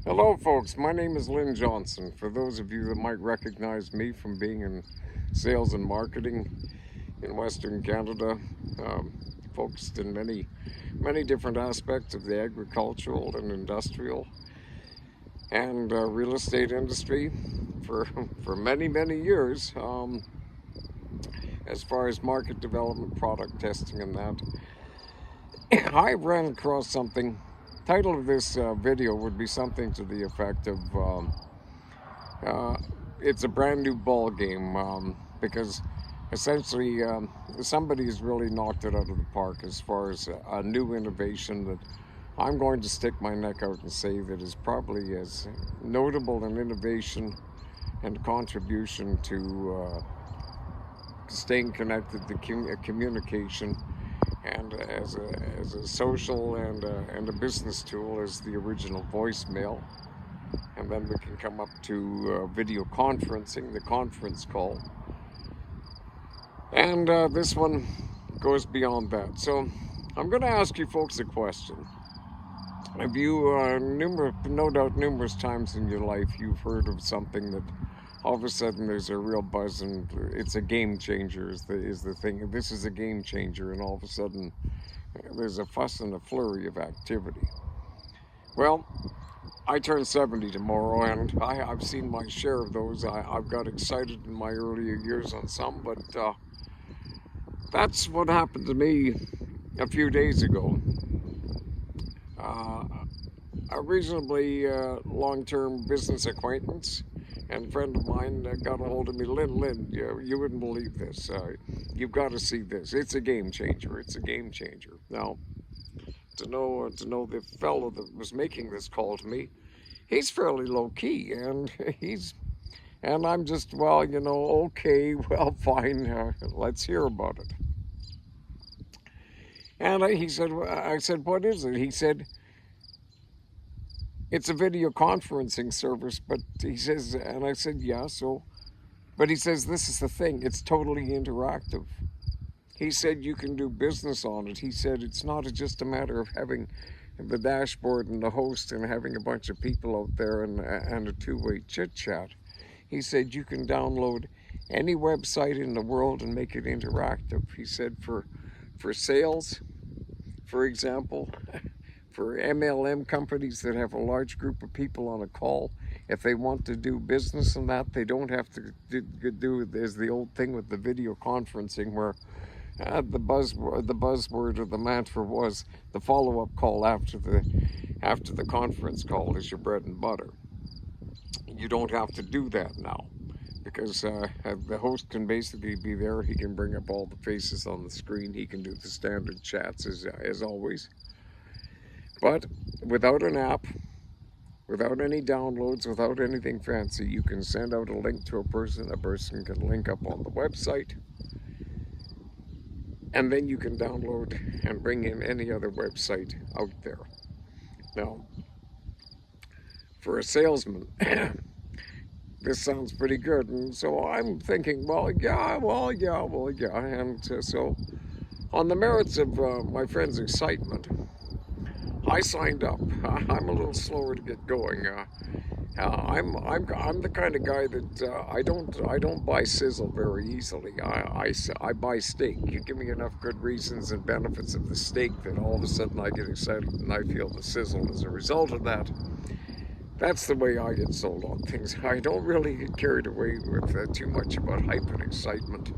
Hello folks, my name is Lynn Johnson. For those of you that might recognize me from being in sales and marketing in Western Canada, focused in many different aspects of the agricultural and industrial and real estate industry for, for many years, as far as market development, product testing and that. I ran across something. Title of this video would be something to the effect of uh, it's a brand new ball game, because essentially somebody's really knocked it out of the park as far as a new innovation that I'm going to stick my neck out and say that is probably as notable an innovation and contribution to staying connected to communication and as a social and a business tool as the original voicemail. And then we can come up to video conferencing, the conference call. And this one goes beyond that. So I'm going to ask you folks a question. Have you, no doubt numerous times in your life, you've heard of something that all of a sudden there's a real buzz and it's a game changer is the thing. This is a game changer, and all of a sudden there's a fuss and a flurry of activity. Well, I turn 70 tomorrow, and I've seen my share of those. I've got excited in my earlier years on some, but that's what happened to me a few days ago. A reasonably long-term business acquaintance and friend of mine got a hold of me. Lynn, you wouldn't believe this. You've got to see this. It's a game changer. It's a game changer. Now, to know the fellow that was making this call to me, he's fairly low key, and I'm just, well, okay, well, fine, let's hear about it. And I said, what is it? He said, it's a video conferencing service, but he says, and I said, yeah, so, but he says, this is the thing, it's totally interactive. He said, you can do business on it. He said, it's not just a matter of having the dashboard and the host and having a bunch of people out there and a two-way chit-chat. He said, you can download any website in the world and make it interactive. He said, for sales, for example, for MLM companies that have a large group of people on a call, if they want to do business and that, they don't have to do there's the old thing with the video conferencing where the buzzword or the mantra was the follow-up call after the conference call is your bread and butter. You don't have to do that now, because the host can basically be there. He can bring up all the faces on the screen. He can do the standard chats as always. But without an app, without any downloads, without anything fancy, you can send out a link to a person can link up on the website, and then you can download and bring in any other website out there. Now, for a salesman, this sounds pretty good, and so I'm thinking, well, yeah. And so, on the merits of my friend's excitement, I signed up. I'm a little slower to get going. I'm the kind of guy that I don't buy sizzle very easily. I buy steak. You give me enough good reasons and benefits of the steak that all of a sudden I get excited and I feel the sizzle as a result of that. That's the way I get sold on things. I don't really get carried away with too much about hype and excitement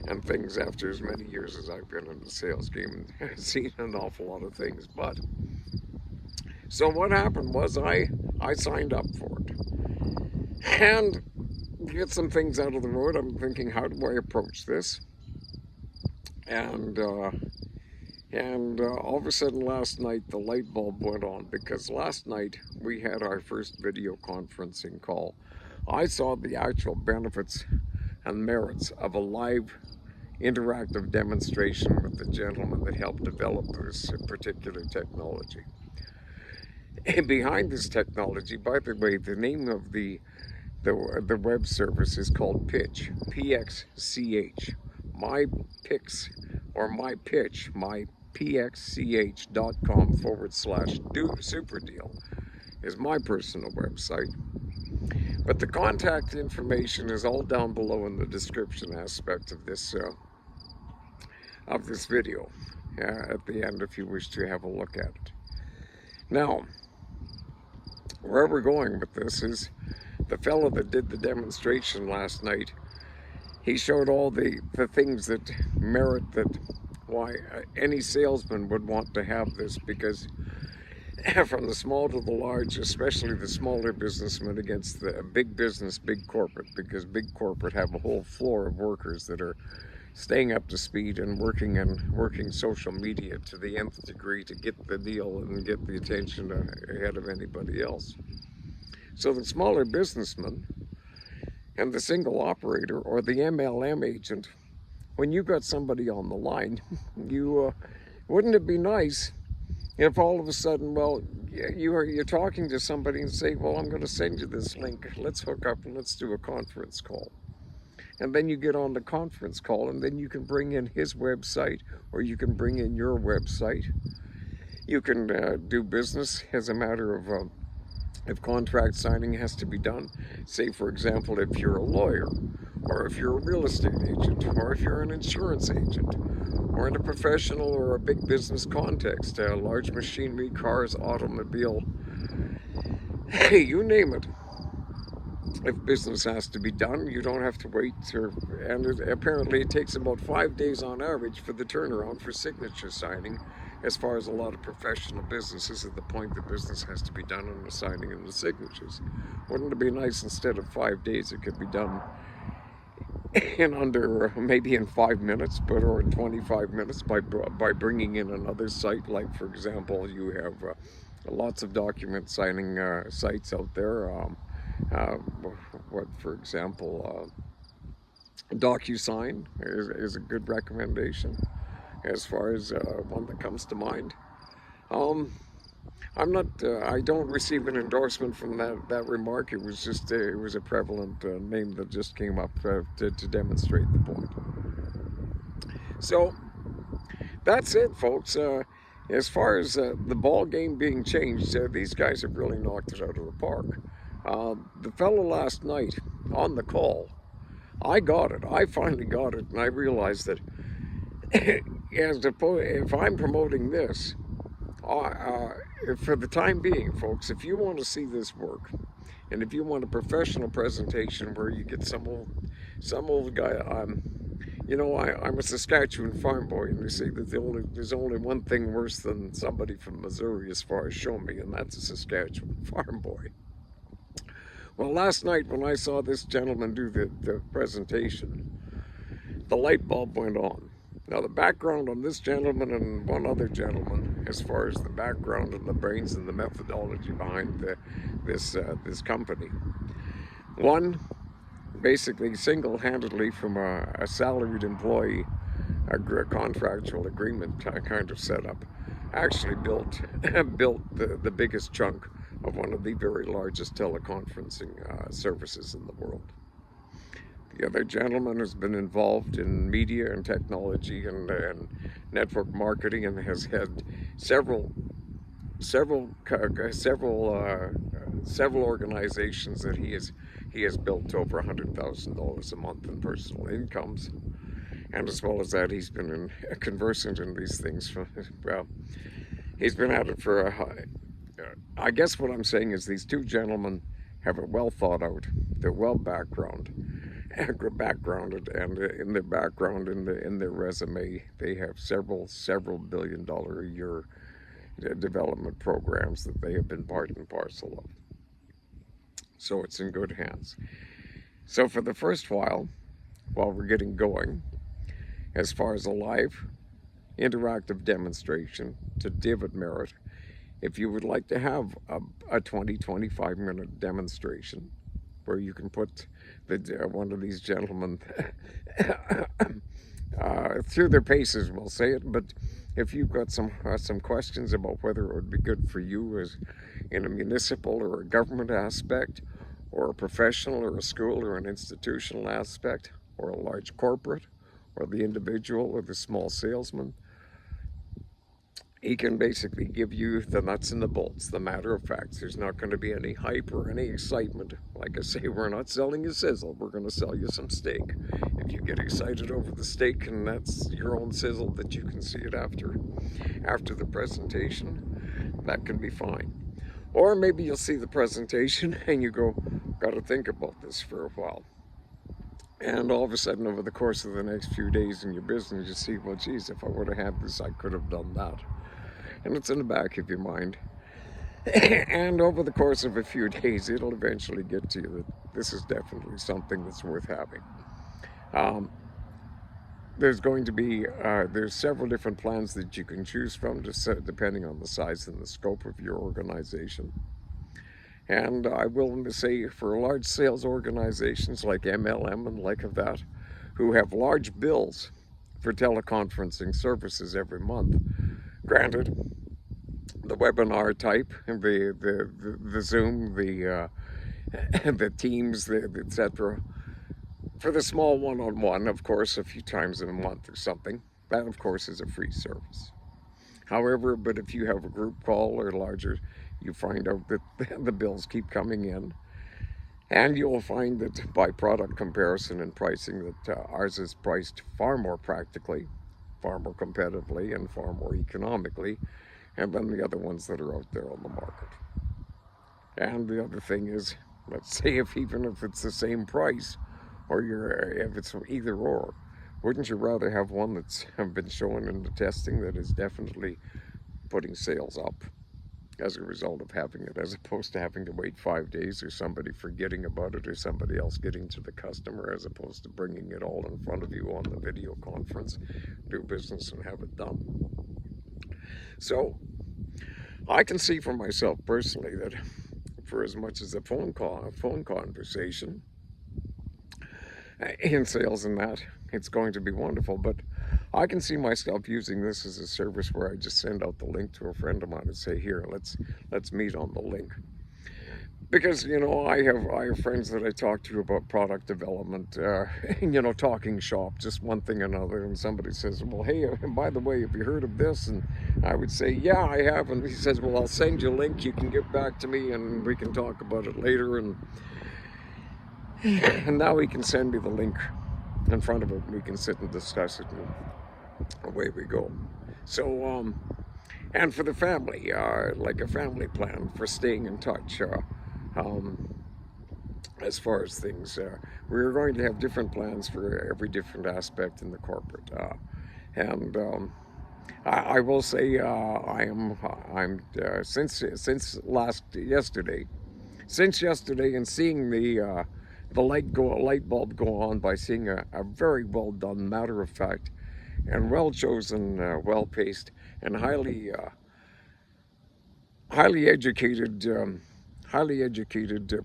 and things after as many years as I've been in the sales game and seen an awful lot of things. But so what happened was I signed up for it. And to get some things out of the road, I'm thinking, how do I approach this? And all of a sudden last night, the light bulb went on, because last night we had our first video conferencing call. I saw the actual benefits and merits of a live interactive demonstration with the gentleman that helped develop this particular technology. And behind this technology, by the way, the name of the web service is called Pitch, P-X-C-H. Mypxch, or Mypxch, mypxch.com/super deal is my personal website. But the contact information is all down below in the description aspect of this video at the end if you wish to have a look at it. Now, where we're going with this is the fellow that did the demonstration last night. He showed all the things that merit that why any salesman would want to have this, because from the small to the large, especially the smaller businessmen against the big business, big corporate, because big corporate have a whole floor of workers that are staying up to speed and working social media to the nth degree to get the deal and get the attention ahead of anybody else. So the smaller businessman and the single operator or the MLM agent, when you got somebody on the line, you wouldn't it be nice if all of a sudden, well, you're talking to somebody and say, well, I'm going to send you this link. Let's hook up and let's do a conference call. And then you get on the conference call, and then you can bring in his website, or you can bring in your website. You can do business as a matter of if contract signing has to be done. Say, for example, if you're a lawyer, or if you're a real estate agent, or if you're an insurance agent, or in a professional or a big business context, large machinery, cars, automobile, hey, you name it. If business has to be done, you don't have to wait. Apparently it takes about 5 days on average for the turnaround for signature signing, as far as a lot of professional businesses at the point that business has to be done on the signing and the signatures. Wouldn't it be nice instead of 5 days, it could be done in under, maybe in 5 minutes, or in 25 minutes by bringing in another site. Like, for example, you have lots of document signing sites out there. For example, DocuSign is a good recommendation as far as one that comes to mind. I don't receive an endorsement from that remark. It was just it was a prevalent name that just came up to demonstrate the point. So that's it, folks. As far as the ball game being changed, these guys have really knocked it out of the park. The fellow last night on the call, I got it. I finally got it, and I realized that if I'm promoting this, for the time being, folks, if you want to see this work, and if you want a professional presentation where you get some old guy, I'm a Saskatchewan farm boy, and they say that there's only one thing worse than somebody from Missouri as far as show me, and that's a Saskatchewan farm boy. Well, last night when I saw this gentleman do the presentation, the light bulb went on. Now, the background on this gentleman and one other gentleman, as far as the background and the brains and the methodology behind this company, one basically single-handedly from a salaried employee, a contractual agreement kind of setup, actually built the biggest chunk of one of the very largest teleconferencing services in the world. The other gentleman has been involved in media and technology and network marketing, and has had several organizations that he has built to over $100,000 a month in personal incomes. And as well as that, he's been conversant in these things. Well, he's been at it for I guess what I'm saying is these two gentlemen have it well thought out. They're well backgrounded, and in their background, in their resume, they have several $billion a year development programs that they have been part and parcel of. So it's in good hands. So for the first while we're getting going, as far as a live interactive demonstration to David Merritt, if you would like to have a 20-25 minute demonstration where you can put one of these gentlemen through their paces, we'll say it, but if you've got some questions about whether it would be good for you as in a municipal or a government aspect, or a professional or a school or an institutional aspect, or a large corporate, or the individual or the small salesman, He can basically give you the nuts and the bolts, the matter of facts. There's not going to be any hype or any excitement. Like I say, we're not selling you sizzle. We're going to sell you some steak. If you get excited over the steak and that's your own sizzle that you can see it after the presentation, that can be fine. Or maybe you'll see the presentation and you go, got to think about this for a while. And all of a sudden, over the course of the next few days in your business, you see, well, geez, if I would have had this, I could have done that. And it's in the back of your mind. And over the course of a few days, it'll eventually get to you that this is definitely something that's worth having. There's going to be, there's several different plans that you can choose from, depending on the size and the scope of your organization. And I will say, for large sales organizations like MLM and like of that, who have large bills for teleconferencing services every month, granted, the webinar type, the Zoom, the Teams, etc. For the small one-on-one, of course, a few times in a month or something, that of course is a free service. However, but if you have a group call or larger, you find out that the bills keep coming in, and you'll find that by product comparison and pricing that ours is priced far more practically, far more competitively, and far more economically, and then the other ones that are out there on the market. And the other thing is, let's say even if it's the same price, or if it's either or, wouldn't you rather have one that's been shown in the testing that is definitely putting sales up as a result of having it, as opposed to having to wait 5 days or somebody forgetting about it or somebody else getting to the customer, as opposed to bringing it all in front of you on the video conference, do business and have it done. So I can see for myself personally that for as much as a phone conversation in sales and that, it's going to be wonderful. But I can see myself using this as a service where I just send out the link to a friend of mine and say, here, let's meet on the link. Because, you know, I have friends that I talk to about product development, you know, talking shop, just one thing or another, and somebody says, well, hey, by the way, have you heard of this? And I would say, yeah, I have. And he says, well, I'll send you a link, you can get back to me and we can talk about it later. And now he can send me the link in front of it and we can sit and discuss it, and away we go. So, and for the family, like a family plan for staying in touch, as far as things, we're going to have different plans for every different aspect in the corporate. And I will say, I'm since yesterday, and seeing the light bulb go on by seeing a very well done, matter of fact, and well chosen, well paced, and highly educated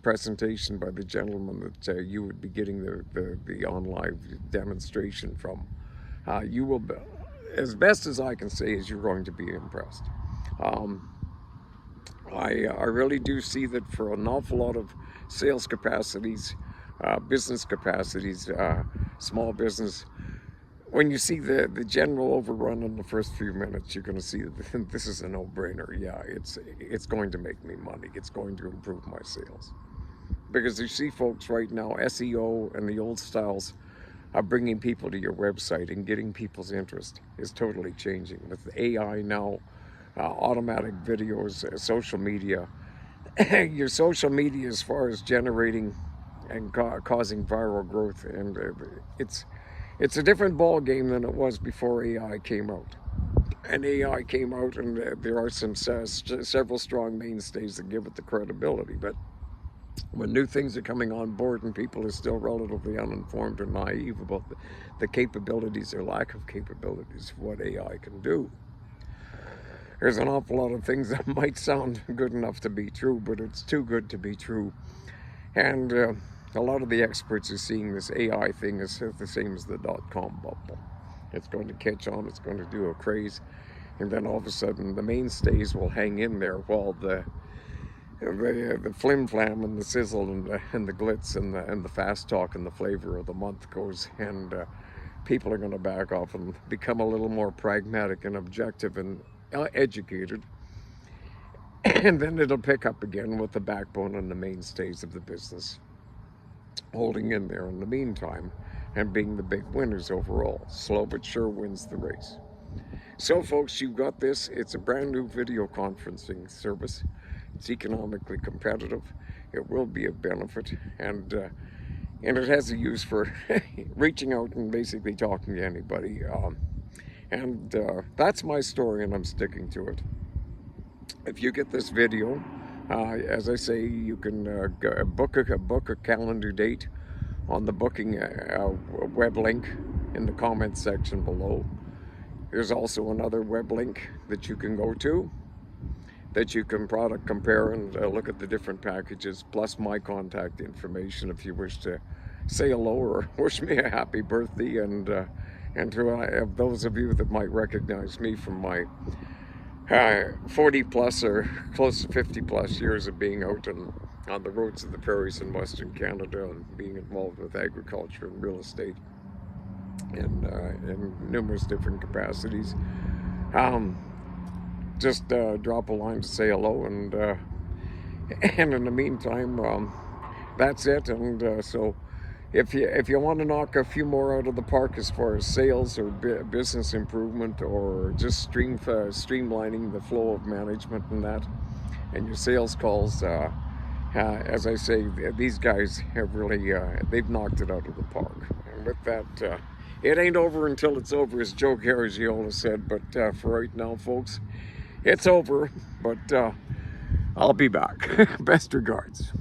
presentation by the gentleman that you would be getting the on-live demonstration from. You will, as best as I can say, is you're going to be impressed. I really do see that for an awful lot of sales capacities, business capacities, small business, when you see the general overrun in the first few minutes, you're going to see that this is a no-brainer. Yeah, it's going to make me money. It's going to improve my sales. Because you see folks right now, SEO and the old styles of bringing people to your website and getting people's interest is totally changing. With AI now, automatic videos, social media, your social media as far as generating and causing viral growth, and it's a different ball game than it was before AI came out. And AI came out, and there are some several strong mainstays that give it the credibility. But when new things are coming on board and people are still relatively uninformed or naive about the capabilities or lack of capabilities of what AI can do, there's an awful lot of things that might sound good enough to be true, but it's too good to be true. And a lot of the experts are seeing this AI thing as the same as the .com bubble. It's going to catch on, it's going to do a craze, and then all of a sudden the mainstays will hang in there while the flim flam and the sizzle and the glitz and the fast talk and the flavor of the month goes, and people are going to back off and become a little more pragmatic and objective, and educated, and then it'll pick up again with the backbone and the mainstays of the business holding in there in the meantime and being the big winners overall. Slow but sure wins the race. So folks, you've got this. It's a brand new video conferencing service. It's economically competitive. It will be a benefit, and it has a use for reaching out and basically talking to anybody. That's my story, and I'm sticking to it. If you get this video, as I say, you can book a calendar date on the booking web link in the comments section below. There's also another web link that you can go to that you can product compare and look at the different packages, plus my contact information if you wish to say hello or wish me a happy birthday, and to those of you that might recognize me from my 40 plus or close to 50 plus years of being out on the roads of the prairies in Western Canada and being involved with agriculture and real estate in numerous different capacities. Just drop a line to say hello, and in the meantime, that's it. And so if you want to knock a few more out of the park as far as sales or business improvement, or just streamlining the flow of management and that, and your sales calls, as I say, these guys have really they've knocked it out of the park. And with that, it ain't over until it's over, as Joe Garagiola said. But for right now, folks, it's over. But I'll be back. Best regards.